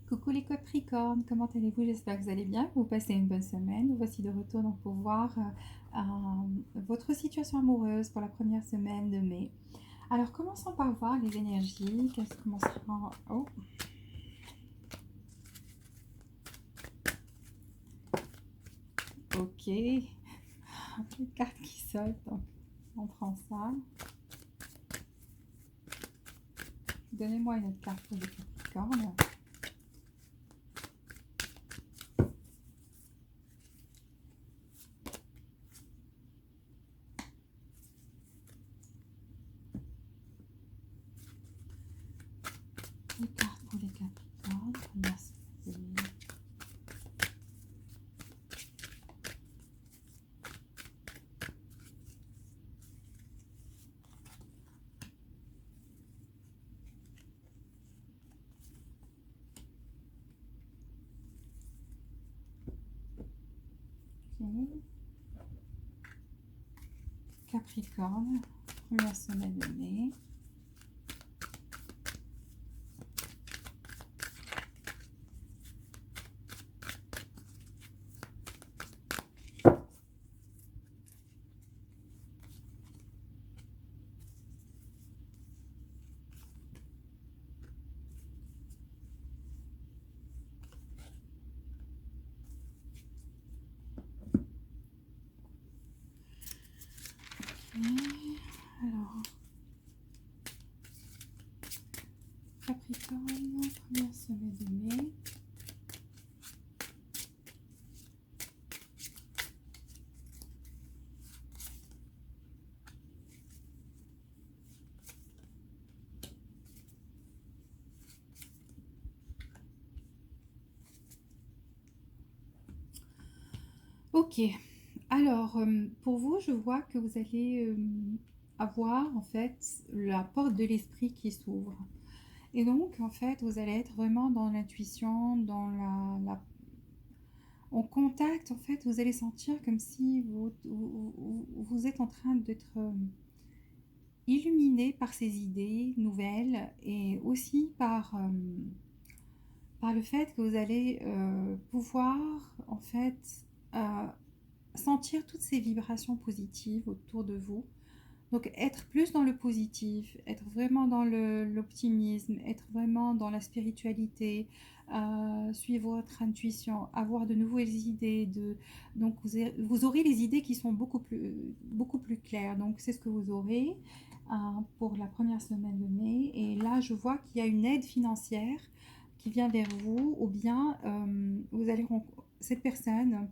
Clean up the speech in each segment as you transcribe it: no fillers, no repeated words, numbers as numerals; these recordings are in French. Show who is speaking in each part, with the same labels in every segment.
Speaker 1: Coucou les Capricornes, comment allez-vous? J'espère que vous allez bien, que vous passez une bonne semaine. Nous voici de retour donc pour voir votre situation amoureuse pour la première semaine de mai. Alors commençons par voir les énergies. Qu'est-ce que commencera? Oh, ok. Les cartes qui sautent, donc on prend ça. Donnez-moi une autre carte pour les Capricornes. Une carte pour les Capricornes. Merci. Okay. Capricorne, première semaine de mai. Alors, Capricorne, première semaine de mai. Ok, alors pour vous, je vois que vous allez avoir en fait la porte de l'esprit qui s'ouvre. Et donc en fait, vous allez être vraiment dans l'intuition, dans en contact. En fait, vous allez sentir comme si vous êtes en train d'être illuminé par ces idées nouvelles et aussi par le fait que vous allez pouvoir en fait euh, sentir toutes ces vibrations positives autour de vous. Donc être plus dans le positif, être vraiment dans l'optimisme, être vraiment dans la spiritualité, suivre votre intuition, avoir de nouvelles idées. Donc vous aurez les idées qui sont beaucoup plus claires. Donc c'est ce que vous aurez pour la première semaine de mai. Et là, je vois qu'il y a une aide financière qui vient vers vous, ou bien vous allez cette personne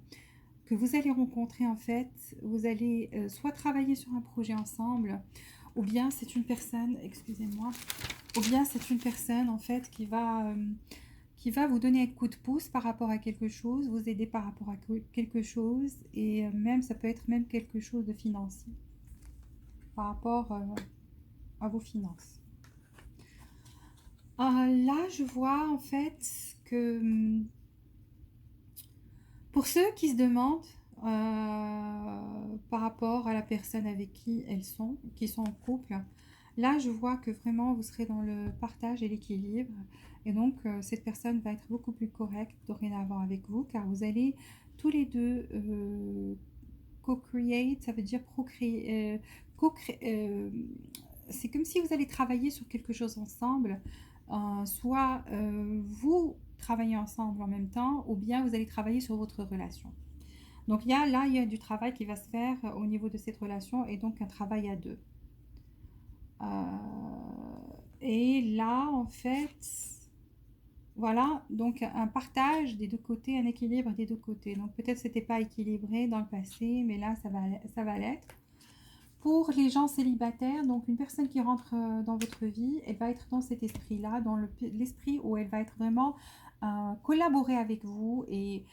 Speaker 1: que vous allez rencontrer en fait, vous allez soit travailler sur un projet ensemble, ou bien c'est une personne, excusez-moi, ou bien c'est une personne en fait qui va vous donner un coup de pouce par rapport à quelque chose, vous aider par rapport à quelque chose, et même ça peut être même quelque chose de financier par rapport à vos finances. Là, je vois en fait que pour ceux qui se demandent par rapport à la personne avec qui elles sont, qui sont en couple, là je vois que vraiment vous serez dans le partage et l'équilibre. Et donc cette personne va être beaucoup plus correcte dorénavant avec vous car vous allez tous les deux co-create, ça veut dire procréer. C'est comme si vous allez travailler sur quelque chose ensemble, soit vous travaillez ensemble en même temps, ou bien vous allez travailler sur votre relation. Donc il y a du travail qui va se faire au niveau de cette relation et donc un travail à deux. Et là, en fait, voilà, donc un partage des deux côtés, un équilibre des deux côtés. Donc peut-être c'était pas équilibré dans le passé, mais là, ça va l'être. Pour les gens célibataires, donc une personne qui rentre dans votre vie, elle va être dans cet esprit-là, dans l'esprit où elle va être vraiment collaborer avec vous et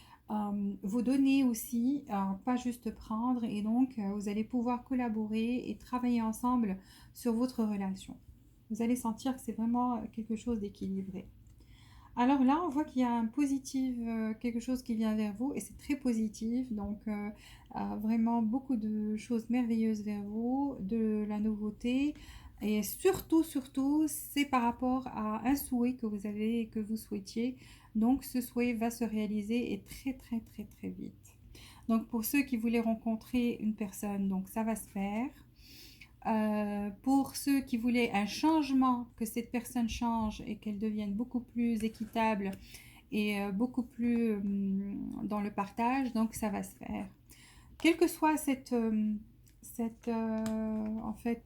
Speaker 1: vous donner aussi, pas juste prendre. Et donc, vous allez pouvoir collaborer et travailler ensemble sur votre relation. Vous allez sentir que c'est vraiment quelque chose d'équilibré. Alors là, on voit qu'il y a un positif, quelque chose qui vient vers vous et c'est très positif. Donc, vraiment beaucoup de choses merveilleuses vers vous, de la nouveauté. Et surtout, c'est par rapport à un souhait que vous avez et que vous souhaitiez. Donc ce souhait va se réaliser et très très très très vite. Donc pour ceux qui voulaient rencontrer une personne, donc ça va se faire. Pour ceux qui voulaient un changement, que cette personne change et qu'elle devienne beaucoup plus équitable et beaucoup plus dans le partage, donc ça va se faire. Quelle que soit en fait,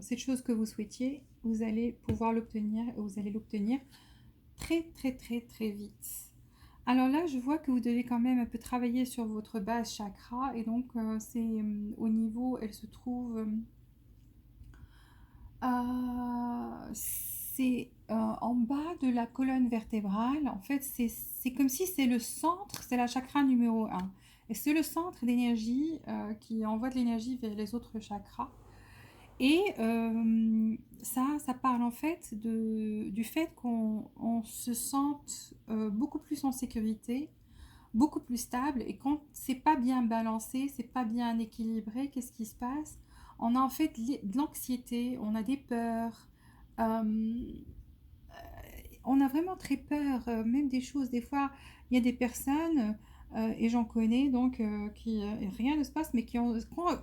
Speaker 1: cette chose que vous souhaitiez, vous allez pouvoir l'obtenir et vous allez l'obtenir très très très très vite. Alors là, je vois que vous devez quand même un peu travailler sur votre base chakra et donc c'est au niveau, elle se trouve c'est en bas de la colonne vertébrale. En fait, c'est comme si c'est le centre, c'est la chakra numéro un. Et c'est le centre d'énergie qui envoie de l'énergie vers les autres chakras. Et ça parle en fait du fait qu'on se sente beaucoup plus en sécurité, beaucoup plus stable. Et quand c'est pas bien balancé, c'est pas bien équilibré, qu'est-ce qui se passe? On a en fait de l'anxiété, on a des peurs, euh, on a vraiment très peur, même des choses. Des fois, il y a des personnes, et j'en connais donc, qui rien ne se passe, mais qui ont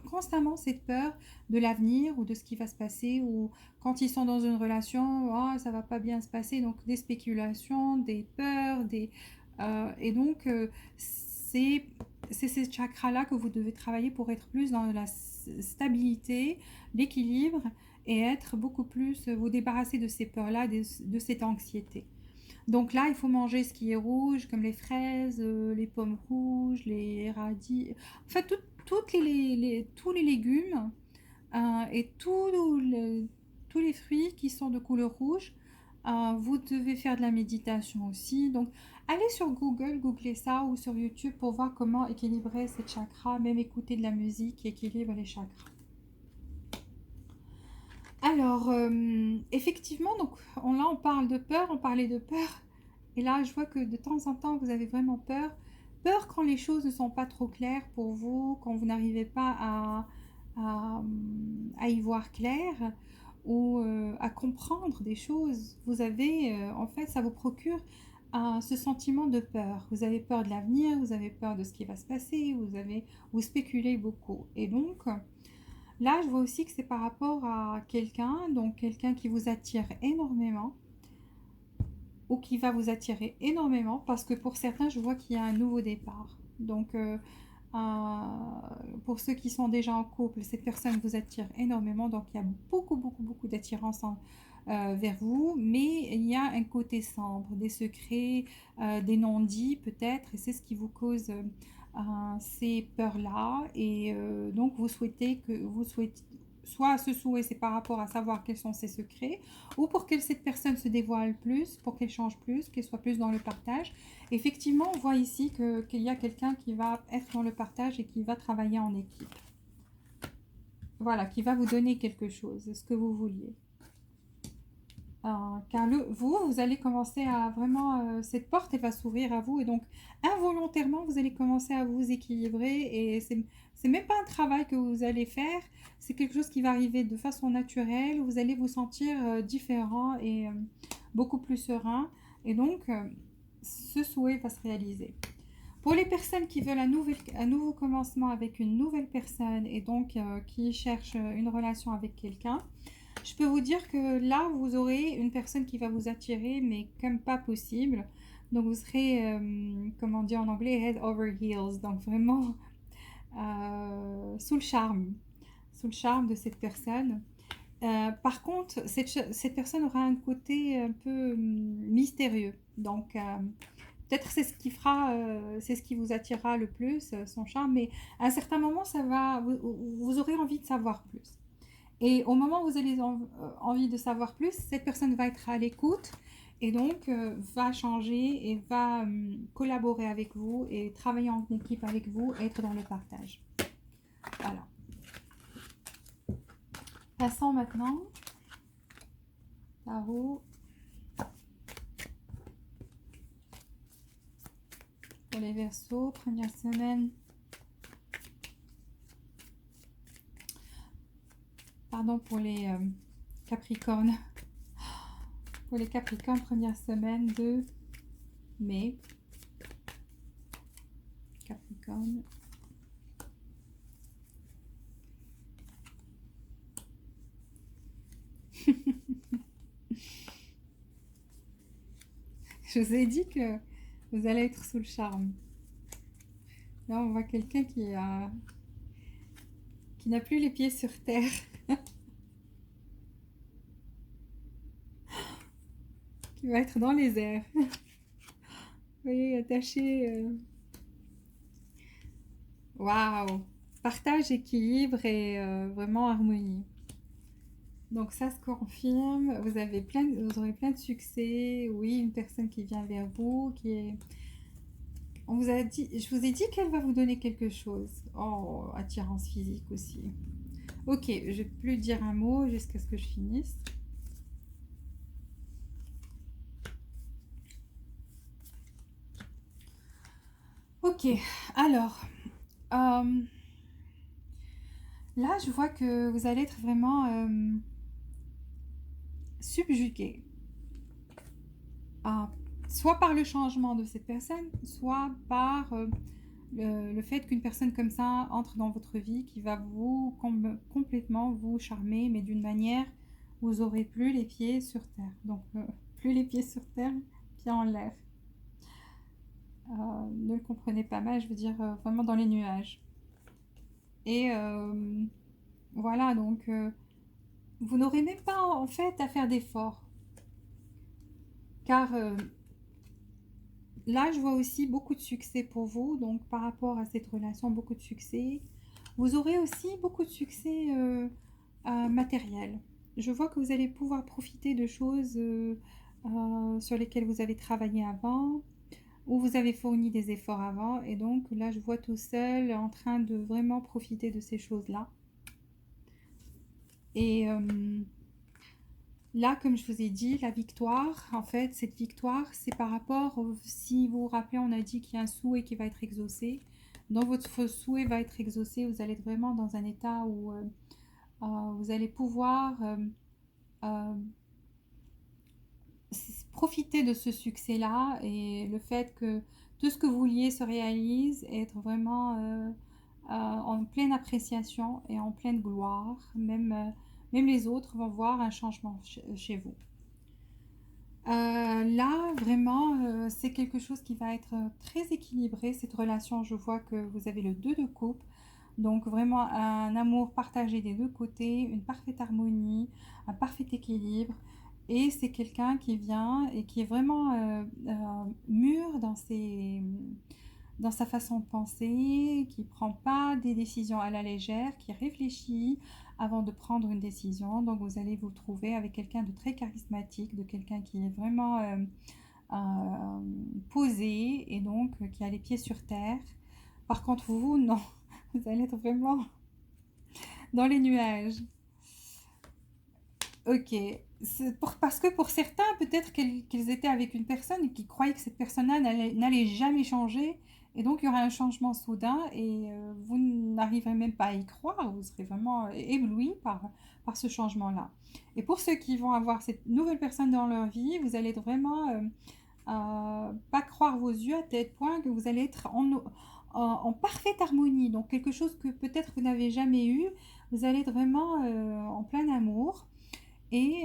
Speaker 1: constamment cette peur de l'avenir ou de ce qui va se passer, ou quand ils sont dans une relation, oh, ça va pas bien se passer, donc des spéculations, des peurs, et donc c'est ces chakras-là que vous devez travailler pour être plus dans la stabilité, l'équilibre et être beaucoup plus, vous débarrasser de ces peurs-là, de cette anxiété. Donc là, il faut manger ce qui est rouge, comme les fraises, les pommes rouges, les radis, en fait, tous les légumes et tous les fruits qui sont de couleur rouge. Vous devez faire de la méditation aussi. Donc, allez sur Google, googlez ça, ou sur YouTube pour voir comment équilibrer ces chakras, même écouter de la musique qui équilibre les chakras. Alors, effectivement, donc là on parle de peur, on parlait de peur, et là je vois que de temps en temps vous avez vraiment peur. Peur quand les choses ne sont pas trop claires pour vous, quand vous n'arrivez pas à y voir clair ou à comprendre des choses. Vous avez, en fait, ça vous procure ce sentiment de peur. Vous avez peur de l'avenir, vous avez peur de ce qui va se passer, vous spéculez beaucoup. Et donc, là, je vois aussi que c'est par rapport à quelqu'un, donc quelqu'un qui vous attire énormément ou qui va vous attirer énormément parce que pour certains, je vois qu'il y a un nouveau départ. Donc, euh, pour ceux qui sont déjà en couple, cette personne vous attire énormément. Donc, il y a beaucoup, beaucoup, beaucoup d'attirance vers vous, mais il y a un côté sombre, des secrets, des non-dits peut-être, et c'est ce qui vous cause ces peurs-là. Et donc, vous souhaitez, soit ce souhait, c'est par rapport à savoir quels sont ses secrets, ou pour que cette personne se dévoile plus, pour qu'elle change plus, qu'elle soit plus dans le partage. Effectivement, on voit ici qu'il y a quelqu'un qui va être dans le partage et qui va travailler en équipe. Voilà, qui va vous donner quelque chose, ce que vous vouliez. Car vous allez commencer à vraiment, cette porte, elle va s'ouvrir à vous et donc involontairement, vous allez commencer à vous équilibrer et c'est même pas un travail que vous allez faire, c'est quelque chose qui va arriver de façon naturelle, vous allez vous sentir différent et beaucoup plus serein et donc ce souhait va se réaliser. Pour les personnes qui veulent un nouveau commencement avec une nouvelle personne et donc qui cherchent une relation avec quelqu'un, je peux vous dire que là, vous aurez une personne qui va vous attirer, mais comme pas possible. Donc, vous serez, comment dire en anglais, head over heels. Donc, vraiment sous le charme de cette personne. Par contre, cette personne aura un côté un peu mystérieux. Donc, peut-être c'est ce qui vous attirera le plus, son charme. Mais à un certain moment, vous aurez envie de savoir plus. Et au moment où vous avez envie de savoir plus, cette personne va être à l'écoute et donc va changer et va collaborer avec vous et travailler en équipe avec vous, être dans le partage. Voilà. Passons maintenant. Tarot. Pour les Verseaux, première semaine. Pardon pour les Capricornes. Pour les Capricornes, première semaine de mais Capricorne. Je vous ai dit que vous allez être sous le charme. Là, on voit quelqu'un qui n'a plus les pieds sur terre, qui va être dans les airs. Vous voyez, attaché. Waouh! Partage, équilibre et vraiment harmonie. Donc ça se confirme. Vous aurez plein de succès. Oui, une personne qui vient vers vous, qui est. On vous a dit, je vous ai dit qu'elle va vous donner quelque chose. Oh, attirance physique aussi. Ok, je vais plus dire un mot jusqu'à ce que je finisse. Ok, alors, là, je vois que vous allez être vraiment subjugué. Ah, soit par le changement de cette personne, soit par le fait qu'une personne comme ça entre dans votre vie qui va vous complètement vous charmer, mais d'une manière où vous aurez plus les pieds sur terre. Donc, plus les pieds sur terre, pieds en l'air. Ne le comprenez pas mal, je veux dire vraiment dans les nuages. Et voilà, donc vous n'aurez même pas en fait à faire d'efforts. Car là, je vois aussi beaucoup de succès pour vous. Donc par rapport à cette relation, beaucoup de succès. Vous aurez aussi beaucoup de succès matériel. Je vois que vous allez pouvoir profiter de choses sur lesquelles vous avez travaillé avant, où vous avez fourni des efforts avant. Et donc là, je vois tout seul en train de vraiment profiter de ces choses-là. Et là, comme je vous ai dit, la victoire, en fait, cette victoire, c'est par rapport, si vous vous rappelez, on a dit qu'il y a un souhait qui va être exaucé. Dans votre souhait va être exaucé, vous allez être vraiment dans un état où vous allez pouvoir euh, profiter de ce succès-là et le fait que tout ce que vous vouliez se réalise et être vraiment en pleine appréciation et en pleine gloire. Même les autres vont voir un changement chez vous. Là, vraiment, c'est quelque chose qui va être très équilibré. Cette relation, je vois que vous avez le 2 de coupe. Donc vraiment un amour partagé des deux côtés, une parfaite harmonie, un parfait équilibre. Et c'est quelqu'un qui vient et qui est vraiment mûr dans sa façon de penser, qui ne prend pas des décisions à la légère, qui réfléchit avant de prendre une décision. Donc vous allez vous trouver avec quelqu'un de très charismatique, de quelqu'un qui est vraiment posé et donc qui a les pieds sur terre. Par contre, vous, non, vous allez être vraiment dans les nuages. Ok. Parce que pour certains, peut-être qu'ils étaient avec une personne et qui croyaient que cette personne-là n'allait jamais changer. Et donc, il y aura un changement soudain et vous n'arriverez même pas à y croire. Vous serez vraiment ébloui par ce changement-là. Et pour ceux qui vont avoir cette nouvelle personne dans leur vie, vous allez être vraiment pas croire vos yeux à tel point que vous allez être en parfaite harmonie. Donc, quelque chose que peut-être vous n'avez jamais eu. Vous allez être vraiment en plein amour. Et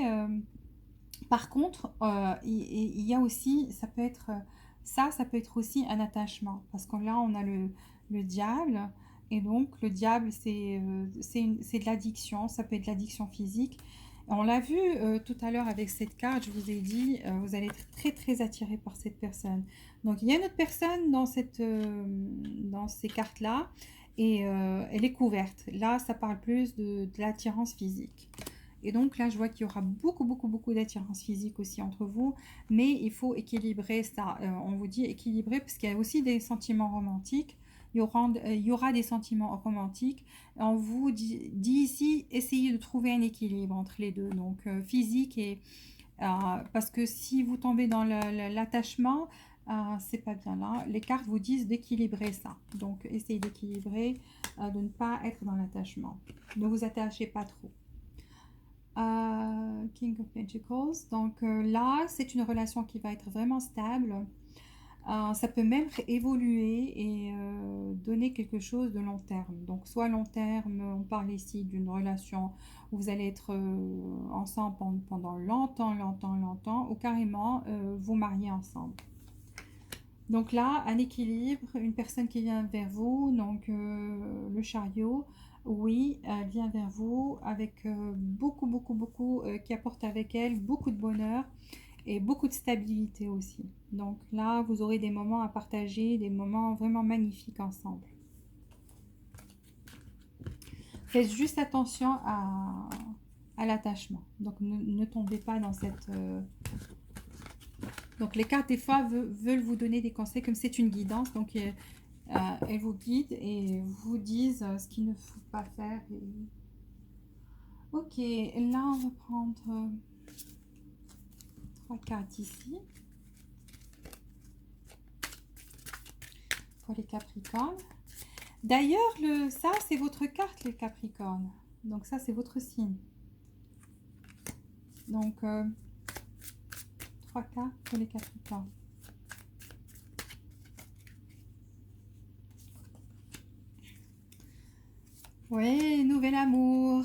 Speaker 1: par contre, il y a aussi, ça peut être aussi un attachement. Parce que là, on a le diable. Et donc, le diable, c'est de l'addiction. Ça peut être de l'addiction physique. On l'a vu tout à l'heure avec cette carte, je vous ai dit, vous allez être très très attiré par cette personne. Donc il y a une autre personne dans ces cartes-là et elle est couverte. Là, ça parle plus de l'attirance physique. Et donc là, je vois qu'il y aura beaucoup d'attirance physique aussi entre vous, mais il faut équilibrer ça. On vous dit équilibrer parce qu'il y a aussi des sentiments romantiques. Il y aura des sentiments romantiques. On vous dit ici, essayez de trouver un équilibre entre les deux, donc physique et... parce que si vous tombez dans l'attachement, c'est pas bien là. Les cartes vous disent d'équilibrer ça. Donc essayez d'équilibrer, de ne pas être dans l'attachement. Ne vous attachez pas trop. King of Pentacles. Donc là, c'est une relation qui va être vraiment stable. Ça peut même évoluer et donner quelque chose de long terme. Donc, soit long terme, on parle ici d'une relation où vous allez être ensemble pendant longtemps, longtemps, longtemps, ou carrément vous marier ensemble. Donc là, un équilibre, une personne qui vient vers vous, donc le chariot, oui, elle vient vers vous avec beaucoup, beaucoup, beaucoup, qui apporte avec elle beaucoup de bonheur et beaucoup de stabilité aussi. Donc là, vous aurez des moments à partager, des moments vraiment magnifiques ensemble. Faites juste attention à l'attachement. Donc ne tombez pas dans cette... Donc les cartes, des fois, veulent vous donner des conseils, comme c'est une guidance. Donc elles vous guident et vous disent ce qu'il ne faut pas faire. Ok, là, on va prendre 3 cartes ici. Pour les Capricornes. D'ailleurs, ça, c'est votre carte, les Capricornes. Donc ça, c'est votre signe. Donc, 3 cartes pour les Capricornes. Oui, nouvel amour.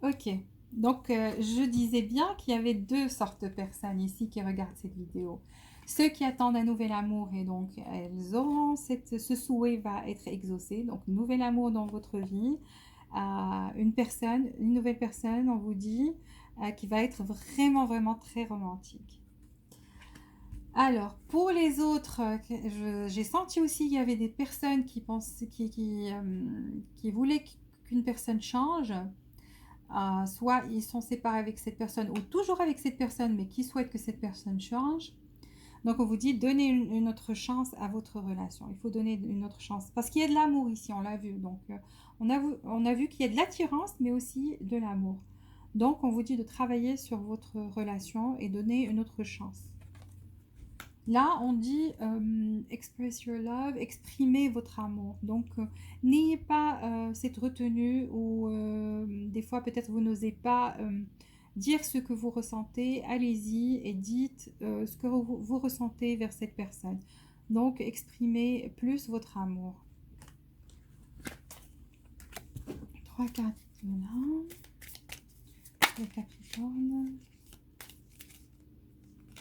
Speaker 1: Ok. Donc, je disais bien qu'il y avait 2 sortes de personnes ici qui regardent cette vidéo. Ceux qui attendent un nouvel amour et donc elles auront ce souhait va être exaucé. Donc, nouvel amour dans votre vie. Une nouvelle personne, on vous dit, qui va être vraiment, vraiment très romantique. Alors, pour les autres, j'ai senti aussi qu'il y avait des personnes qui voulaient qu'une personne change. Soit ils sont séparés avec cette personne ou toujours avec cette personne, mais qui souhaitent que cette personne change. Donc, on vous dit, donnez une autre chance à votre relation. Il faut donner une autre chance. Parce qu'il y a de l'amour ici, on l'a vu. Donc, on a vu qu'il y a de l'attirance, mais aussi de l'amour. Donc, on vous dit de travailler sur votre relation et donner une autre chance. Là, on dit express your love, exprimez votre amour. Donc, n'ayez pas cette retenue ou des fois, peut-être, vous n'osez pas dire ce que vous ressentez. Allez-y et dites ce que vous ressentez vers cette personne. Donc, exprimez plus votre amour. 3 cartes là. Le Capricorne.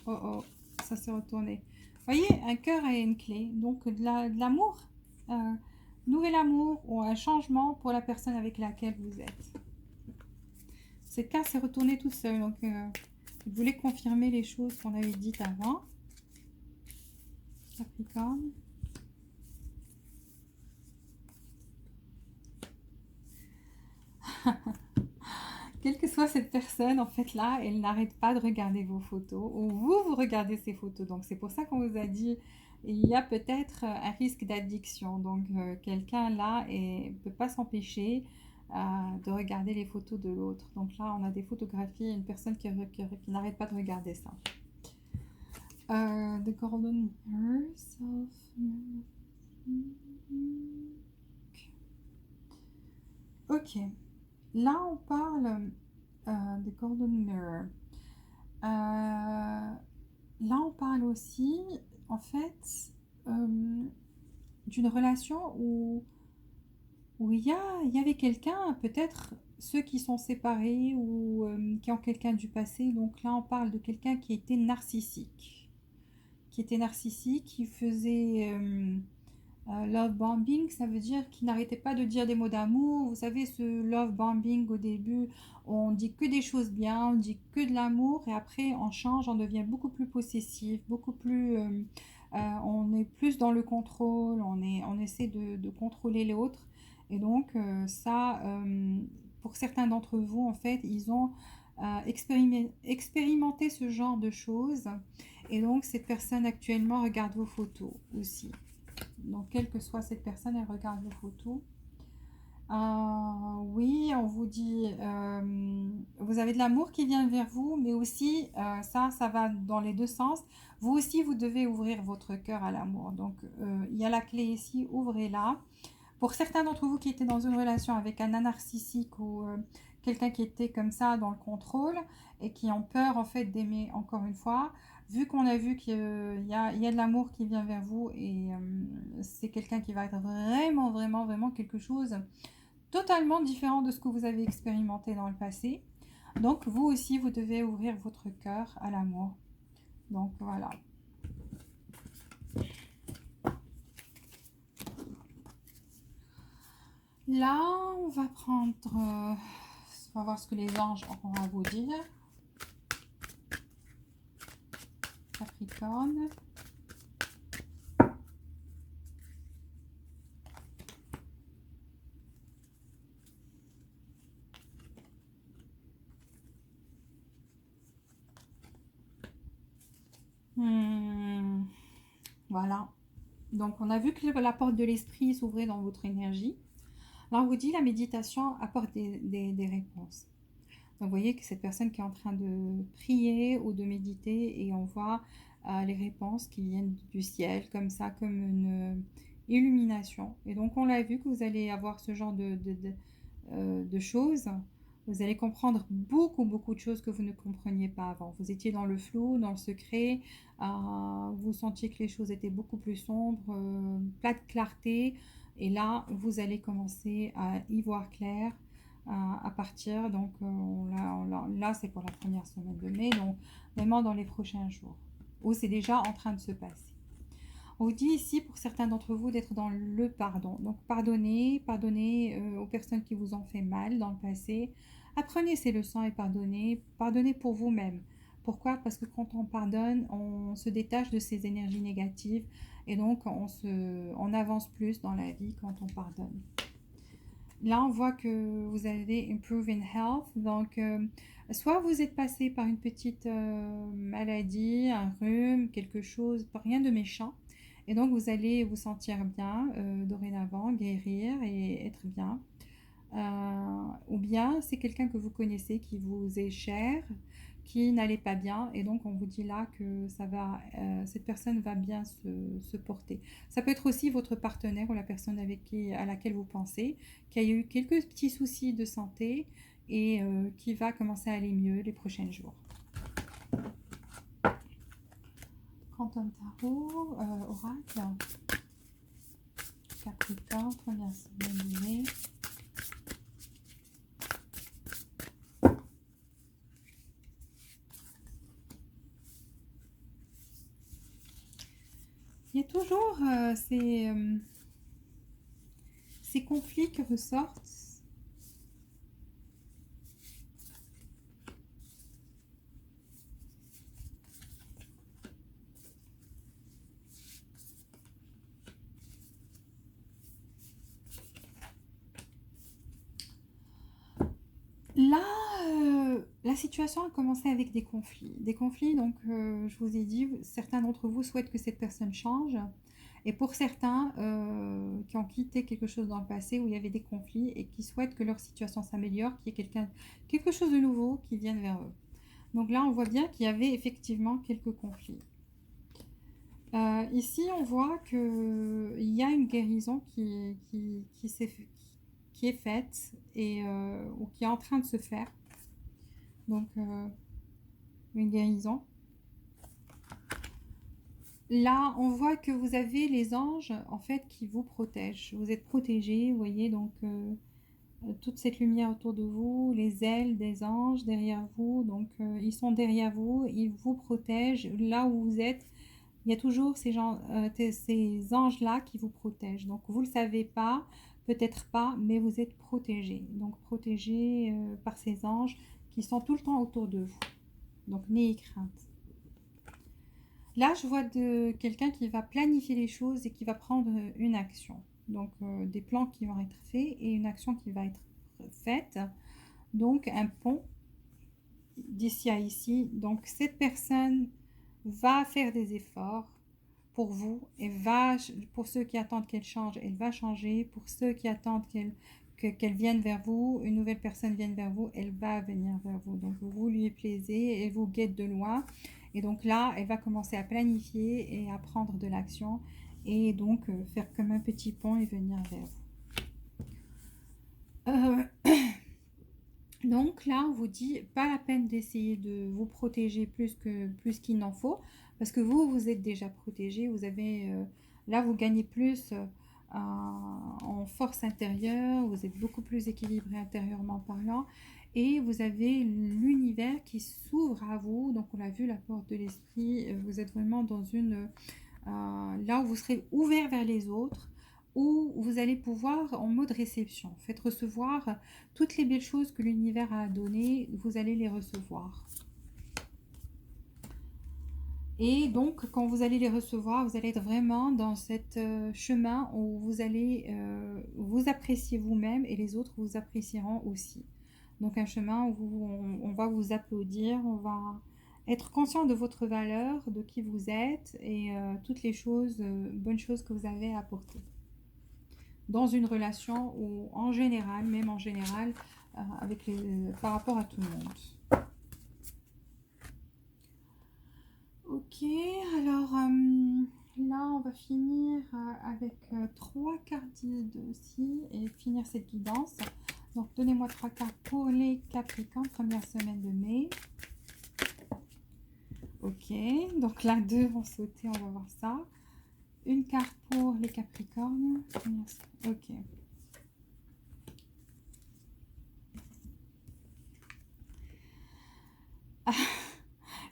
Speaker 1: Oh oh, ça s'est retourné. Vous voyez, un cœur et une clé. Donc, de l'amour. Nouvel amour ou un changement pour la personne avec laquelle vous êtes. Cette carte s'est retournée tout seul. Donc, je voulais confirmer les choses qu'on avait dites avant. Capricorne. Quelle que soit cette personne, en fait, là, elle n'arrête pas de regarder vos photos ou vous regardez ses photos. Donc, c'est pour ça qu'on vous a dit, il y a peut-être un risque d'addiction. Donc, quelqu'un là ne peut pas s'empêcher de regarder les photos de l'autre. Donc là, on a des photographies, une personne qui n'arrête pas de regarder ça. The Golden Mirror, Ok. Là, on parle de Golden Mirror. Là, on parle aussi, en fait, d'une relation où il y avait quelqu'un, peut-être ceux qui sont séparés ou qui ont quelqu'un du passé. Donc là, on parle de quelqu'un qui était narcissique. Qui faisait love bombing, ça veut dire qu'il n'arrêtait pas de dire des mots d'amour. Vous savez, ce love bombing au début, on dit que des choses bien, on dit que de l'amour, et après on change, on devient beaucoup plus possessif, beaucoup plus, on est plus dans le contrôle, on essaie de contrôler l'autre, et donc ça, pour certains d'entre vous, en fait, ils ont expérimenté ce genre de choses, et donc cette personne actuellement regarde vos photos aussi. Donc, quelle que soit cette personne, elle regarde vos photos. Oui, on vous dit, vous avez de l'amour qui vient vers vous, mais aussi, ça va dans les deux sens. Vous aussi, vous devez ouvrir votre cœur à l'amour. Donc, il y a la clé ici, ouvrez-la Pour certains d'entre vous qui étaient dans une relation avec un narcissique ou quelqu'un qui était comme ça dans le contrôle et qui ont peur en fait d'aimer encore une fois, vu qu'on a vu qu'il y a de l'amour qui vient vers vous et c'est quelqu'un qui va être vraiment, vraiment, vraiment quelque chose totalement différent de ce que vous avez expérimenté dans le passé. Donc vous aussi, vous devez ouvrir votre cœur à l'amour. Donc voilà. Là, on va prendre... on va voir ce que les anges auront à vous dire. Capricorne. Voilà. Donc, on a vu que la porte de l'esprit s'ouvrait dans votre énergie. Là, on vous dit la méditation apporte des réponses. Donc, vous voyez que cette personne qui est en train de prier ou de méditer et on voit les réponses qui viennent du ciel, comme ça, comme une illumination. Et donc, on l'a vu que vous allez avoir ce genre de choses. Vous allez comprendre beaucoup, beaucoup de choses que vous ne compreniez pas avant. Vous étiez dans le flou, dans le secret. Vous sentiez que les choses étaient beaucoup plus sombres, pas de clarté. Et là, vous allez commencer à y voir clair à partir. Donc là c'est pour la première semaine de mai. Donc vraiment dans les prochains jours. Où c'est déjà en train de se passer. On vous dit ici pour certains d'entre vous d'être dans le pardon. Donc pardonnez aux personnes qui vous ont fait mal dans le passé. Apprenez ces leçons et pardonnez. Pardonnez pour vous-même. Pourquoi? Parce que quand on pardonne, on se détache de ces énergies négatives et donc on avance plus dans la vie quand on pardonne. Là, on voit que vous avez improve in health. Donc, soit vous êtes passé par une petite maladie, un rhume, quelque chose, rien de méchant. Et donc, vous allez vous sentir bien dorénavant, guérir et être bien. Ou bien, c'est quelqu'un que vous connaissez qui vous est cher, qui n'allait pas bien. Et donc, on vous dit là que cette personne va bien se porter. Ça peut être aussi votre partenaire ou la personne à laquelle vous pensez, qui a eu quelques petits soucis de santé et qui va commencer à aller mieux les prochains jours. Quantum Tarot, Oracle, Capricorne, première semaine de mai. Il y a toujours ces conflits qui ressortent. Là, la situation a commencé avec des conflits. Des conflits, donc, je vous ai dit, certains d'entre vous souhaitent que cette personne change. Et pour certains qui ont quitté quelque chose dans le passé où il y avait des conflits et qui souhaitent que leur situation s'améliore, qu'il y ait quelque chose de nouveau qui vienne vers eux. Donc là, on voit bien qu'il y avait effectivement quelques conflits. Ici, on voit qu'il y a une guérison qui est faite et, ou qui est en train de se faire. Donc, une guérison. Là, on voit que vous avez les anges, en fait, qui vous protègent. Vous êtes protégés, vous voyez, donc toute cette lumière autour de vous, les ailes des anges derrière vous. Donc, ils sont derrière vous, ils vous protègent. Là où vous êtes, il y a toujours ces anges-là qui vous protègent. Donc, vous ne le savez pas, peut-être pas, mais vous êtes protégés. Donc, protégés par ces anges qui sont tout le temps autour de vous. Donc, n'ayez crainte. Là, je vois quelqu'un qui va planifier les choses et qui va prendre une action. Donc, des plans qui vont être faits et une action qui va être faite. Donc, un pont d'ici à ici. Donc, cette personne va faire des efforts pour vous et pour ceux qui attendent qu'elle change, elle va changer. Pour ceux qui attendent qu'elle vienne vers vous, une nouvelle personne vienne vers vous, elle va venir vers vous. Donc, vous lui plaisez, elle vous guette de loin. Et donc là, elle va commencer à planifier et à prendre de l'action et donc faire comme un petit pont et venir vers vous. Euh, Donc là, on vous dit pas la peine d'essayer de vous protéger plus qu'il n'en faut, parce que vous êtes déjà protégé. Vous avez là, vous gagnez plus en force intérieure. Vous êtes beaucoup plus équilibré intérieurement parlant, et vous avez l'univers qui s'ouvre à vous. Donc on l'a vu, la porte de l'esprit. Vous êtes vraiment dans une là où vous serez ouvert vers les autres, où vous allez pouvoir, en mode réception, en fait, recevoir toutes les belles choses que l'univers a données, vous allez les recevoir. Et donc, quand vous allez les recevoir, vous allez être vraiment dans cet chemin où vous allez vous apprécier vous-même et les autres vous apprécieront aussi. Donc, un chemin où on va vous applaudir, on va être conscient de votre valeur, de qui vous êtes et toutes les choses, bonnes choses que vous avez à apporter. Dans une relation ou en général, même en général, par rapport à tout le monde. Ok, alors là on va finir avec trois cartes aussi et finir cette guidance. Donc donnez-moi trois cartes pour les Capricornes, première semaine de mai. Ok, donc là deux vont sauter, on va voir ça. Une carte pour les Capricornes. Ok.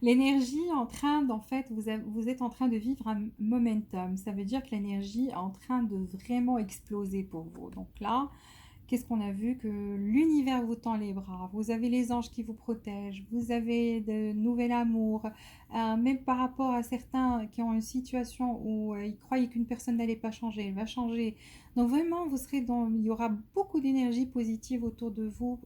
Speaker 1: L'énergie en train d'en fait, vous êtes en train de vivre un momentum. Ça veut dire que l'énergie est en train de vraiment exploser pour vous. Donc là, qu'est-ce qu'on a vu? Que l'univers vous tend les bras. Vous avez les anges qui vous protègent. Vous avez de nouvel amour. Même par rapport à certains qui ont une situation où ils croyaient qu'une personne n'allait pas changer, elle va changer. Donc vraiment, il y aura beaucoup d'énergie positive autour de vous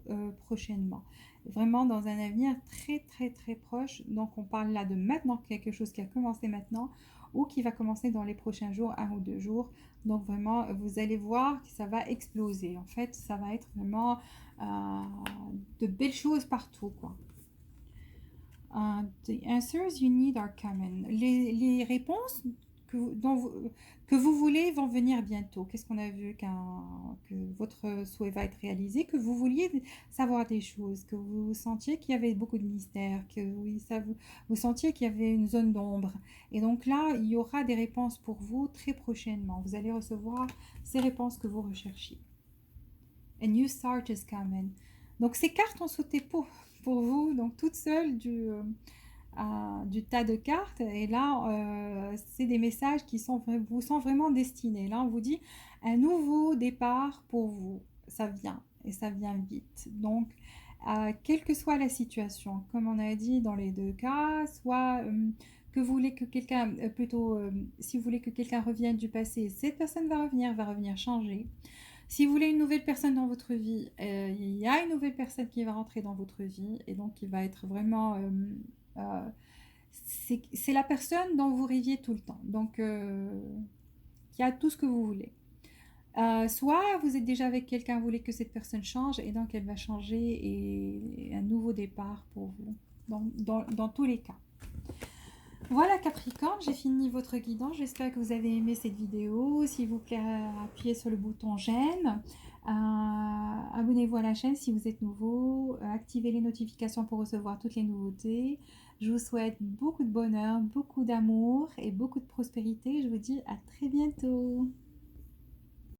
Speaker 1: prochainement. Vraiment dans un avenir très très très proche. Donc on parle là de maintenant, quelque chose qui a commencé maintenant ou qui va commencer dans les prochains jours, 1 ou 2 jours. Donc vraiment, vous allez voir que ça va exploser. En fait, ça va être vraiment de belles choses partout, quoi. The answers you need are coming. Les réponses que que vous voulez vont venir bientôt. Qu'est-ce qu'on a vu que votre souhait va être réalisé, que vous vouliez savoir des choses, que vous sentiez qu'il y avait beaucoup de mystères, que oui, vous sentiez qu'il y avait une zone d'ombre. Et donc là, il y aura des réponses pour vous très prochainement. Vous allez recevoir ces réponses que vous recherchiez. A new start is coming. Donc ces cartes ont sauté pour vous, donc toutes seules du tas de cartes. Et là, c'est des messages vous sont vraiment destinés. Là, on vous dit un nouveau départ pour vous. Ça vient et ça vient vite. Donc, quelle que soit la situation, comme on a dit dans les deux cas, soit que vous voulez que quelqu'un, si vous voulez que quelqu'un revienne du passé, cette personne va revenir changer. Si vous voulez une nouvelle personne dans votre vie, il y a une nouvelle personne qui va rentrer dans votre vie et donc qui va être vraiment... euh, c'est la personne dont vous rêviez tout le temps. Donc, qui a tout ce que vous voulez. Soit vous êtes déjà avec quelqu'un, vous voulez que cette personne change et donc elle va changer et un nouveau départ pour vous. Dans tous les cas. Voilà Capricorne, j'ai fini votre guidance. J'espère que vous avez aimé cette vidéo. S'il vous plaît, appuyez sur le bouton j'aime. Abonnez-vous à la chaîne si vous êtes nouveau. Activez les notifications pour recevoir toutes les nouveautés. Je vous souhaite beaucoup de bonheur, beaucoup d'amour et beaucoup de prospérité. Je vous dis à très bientôt.